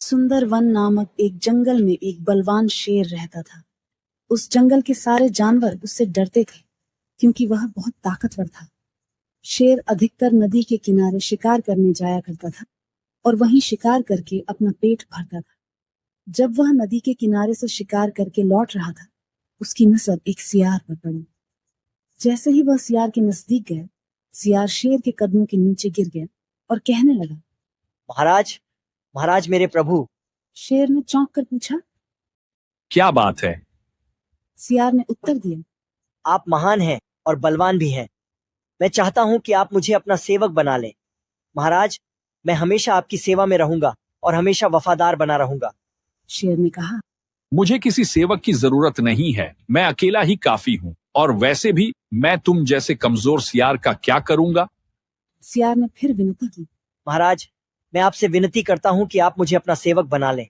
सुंदरवन नामक एक जंगल में एक बलवान शेर रहता था। उस जंगल के सारे जानवर उससे डरते थे क्योंकि वह बहुत ताकतवर था। शेर अधिकतर नदी के किनारे शिकार करने जाया करता था और वहीं शिकार करके अपना पेट भरता था। जब वह नदी के किनारे से शिकार करके लौट रहा था, उसकी नजर एक सियार पर पड़ी। जैसे ही वह सियार के नजदीक गया, सियार शेर के कदमों के नीचे गिर गया और कहने लगा, महाराज, महाराज मेरे प्रभु। शेर ने चौंक कर पूछा, क्या बात है? सियार ने उत्तर दिया, आप महान हैं और बलवान भी हैं। मैं चाहता हूं कि आप मुझे अपना सेवक बना लें। महाराज, मैं हमेशा आपकी सेवा में रहूंगा और हमेशा वफादार बना रहूंगा। शेर ने कहा, मुझे किसी सेवक की जरूरत नहीं है, मैं अकेला ही काफी हूँ। और वैसे भी मैं तुम जैसे कमजोर सियार का क्या करूंगा? सियार ने फिर विनती की, महाराज, मैं आपसे विनती करता हूं कि आप मुझे अपना सेवक बना लें।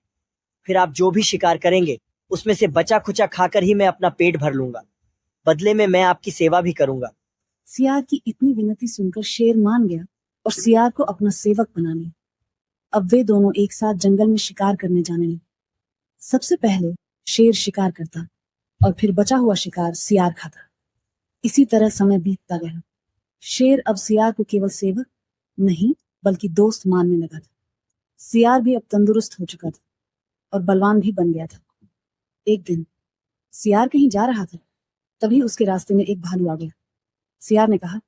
फिर आप जो भी शिकार करेंगे उसमें से बचा खुचा खाकर ही मैं अपना पेट भर लूंगा। बदले में मैं आपकी सेवा भी करूंगा। सियार की इतनी विनती सुनकर शेर मान गया और सियार को अपना सेवक बना लिया। अब वे दोनों एक साथ जंगल में शिकार करने जाने लगे। सबसे पहले शेर शिकार करता और फिर बचा हुआ शिकार सियार खाता। इसी तरह समय बीतता गया। शेर अब सियार को केवल सेवक नहीं बल्कि दोस्त मानने लगा था। सियार भी अब तंदुरुस्त हो चुका था और बलवान भी बन गया था। एक दिन सियार कहीं जा रहा था, तभी उसके रास्ते में एक भालू आ गया। सियार ने कहा,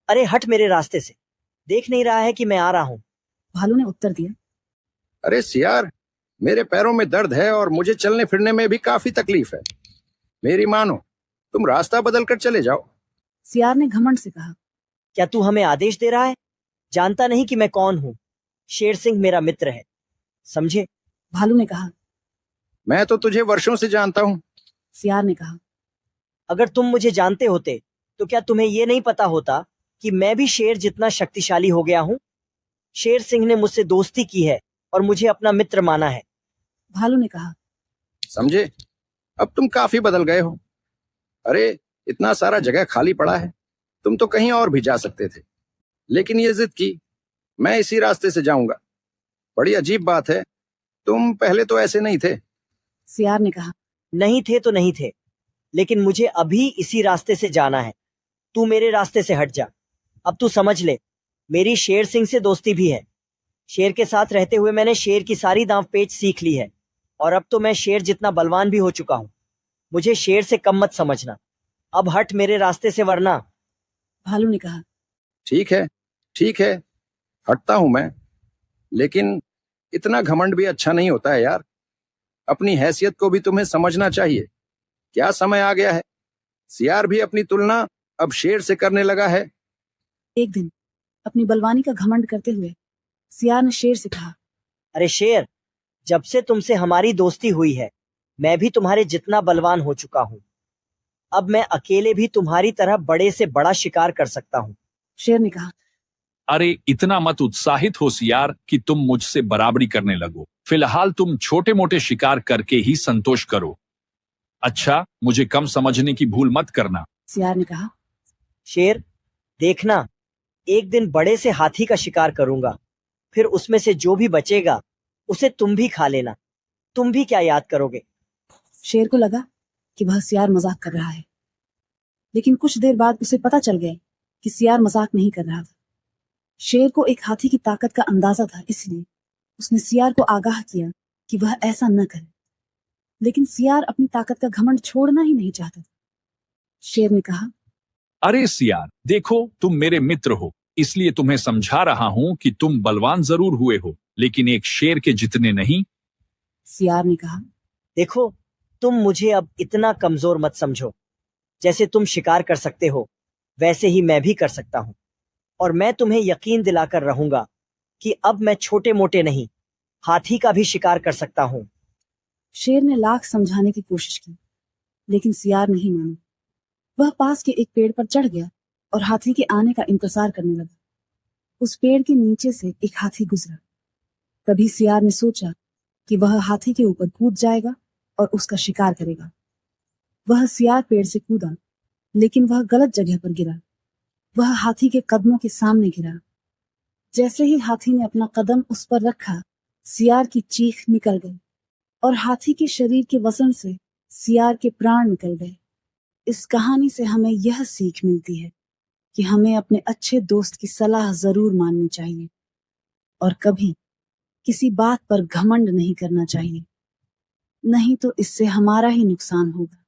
अरे हट मेरे रास्ते से, देख नहीं रहा है कि मैं आ रहा हूँ। भालू ने उत्तर दिया, अरे सियार, मेरे पैरों में दर्द है और मुझे चलने फिरने में भी काफी तकलीफ है। मेरी मानो, तुम रास्ता बदल कर चले जाओ। सियार ने घमंड से कहा, क्या तू हमें आदेश दे रहा है? जानता नहीं कि मैं कौन हूँ? शेर सिंह मेरा मित्र है, समझे? भालू ने कहा। मैं तो तुझे वर्षों से जानता हूँ। सियार ने कहा, अगर तुम मुझे जानते होते तो क्या तुम्हें ये नहीं पता होता कि मैं भी शेर जितना शक्तिशाली हो गया हूँ? शेर सिंह ने मुझसे दोस्ती की है और मुझे अपना मित्र माना है। भालू ने कहा, समझे, अब तुम काफी बदल गए हो। अरे इतना सारा जगह खाली पड़ा है, तुम तो कहीं और भी जा सकते थे, लेकिन ये जिद की मैं इसी रास्ते से जाऊंगा। बड़ी अजीब बात है, तुम पहले तो ऐसे नहीं थे। सियार ने कहा, नहीं थे तो नहीं थे, लेकिन मुझे अभी इसी रास्ते से जाना है। तू मेरे रास्ते से हट जा। अब तू समझ ले, मेरी शेर सिंह से दोस्ती भी है। शेर के साथ रहते हुए मैंने शेर की सारी दांव पेच सीख ली है और अब तो मैं शेर जितना बलवान भी हो चुका हूँ। मुझे शेर से कम मत समझना। अब हट मेरे रास्ते से, वरना। भालू ने कहा, ठीक है, ठीक है, हटता हूं मैं, लेकिन इतना घमंड भी अच्छा नहीं होता है यार। अपनी हैसियत को भी तुम्हें समझना चाहिए। क्या समय आ गया है, सियार भी अपनी तुलना अब शेर से करने लगा है। एक दिन अपनी बलवानी का घमंड करते हुए सियार ने शेर से कहा, अरे शेर, जब से तुमसे हमारी दोस्ती हुई है मैं भी तुम्हारे जितना बलवान हो चुका हूँ। अब मैं अकेले भी तुम्हारी तरह बड़े से बड़ा शिकार कर सकता हूँ। शेर ने कहा, अरे इतना मत उत्साहित हो सियार कि तुम मुझसे बराबरी करने लगो। फिलहाल तुम छोटे मोटे शिकार करके ही संतोष करो। अच्छा, मुझे कम समझने की भूल मत करना। सियार ने कहा, शेर, देखना, एक दिन बड़े से हाथी का शिकार करूंगा। फिर उसमें से जो भी बचेगा उसे तुम भी खा लेना। तुम भी क्या याद करोगे? शेर को लगा कि वह सियार मजाक कर रहा है, लेकिन कुछ देर बाद उसे पता चल गया कि सियार मजाक नहीं कर रहा था। शेर को एक हाथी की ताकत का अंदाजा था, इसलिए उसने सियार को आगाह किया कि वह ऐसा न करे। लेकिन सियार अपनी ताकत का घमंड छोड़ना ही नहीं चाहता था। शेर ने कहा, अरे सियार, देखो तुम मेरे मित्र हो, इसलिए तुम्हें समझा रहा हूं कि तुम बलवान जरूर हुए हो, लेकिन एक शेर के जितने नहीं। सियार ने कहा, देखो, तुम मुझे अब इतना कमजोर मत समझो। जैसे तुम शिकार कर सकते हो वैसे ही मैं भी कर सकता हूँ। और मैं तुम्हें यकीन दिलाकर रहूंगा कि अब मैं छोटे मोटे नहीं, हाथी का भी शिकार कर सकता हूँ। शेर ने लाख समझाने की कोशिश की, लेकिन सियार नहीं माना। वह पास के एक पेड़ पर चढ़ गया और हाथी के आने का इंतजार करने लगा। उस पेड़ के नीचे से एक हाथी गुजरा। तभी सियार ने सोचा कि वह हाथी के ऊपर कूद जाएगा और उसका शिकार करेगा। वह सियार पेड़ से कूदा, लेकिन वह गलत जगह पर गिरा। वह हाथी के कदमों के सामने गिरा। जैसे ही हाथी ने अपना कदम उस पर रखा, सियार की चीख निकल गई और हाथी के शरीर के वजन से सियार के प्राण निकल गए। इस कहानी से हमें यह सीख मिलती है कि हमें अपने अच्छे दोस्त की सलाह जरूर माननी चाहिए और कभी किसी बात पर घमंड नहीं करना चाहिए, नहीं तो इससे हमारा ही नुकसान होगा।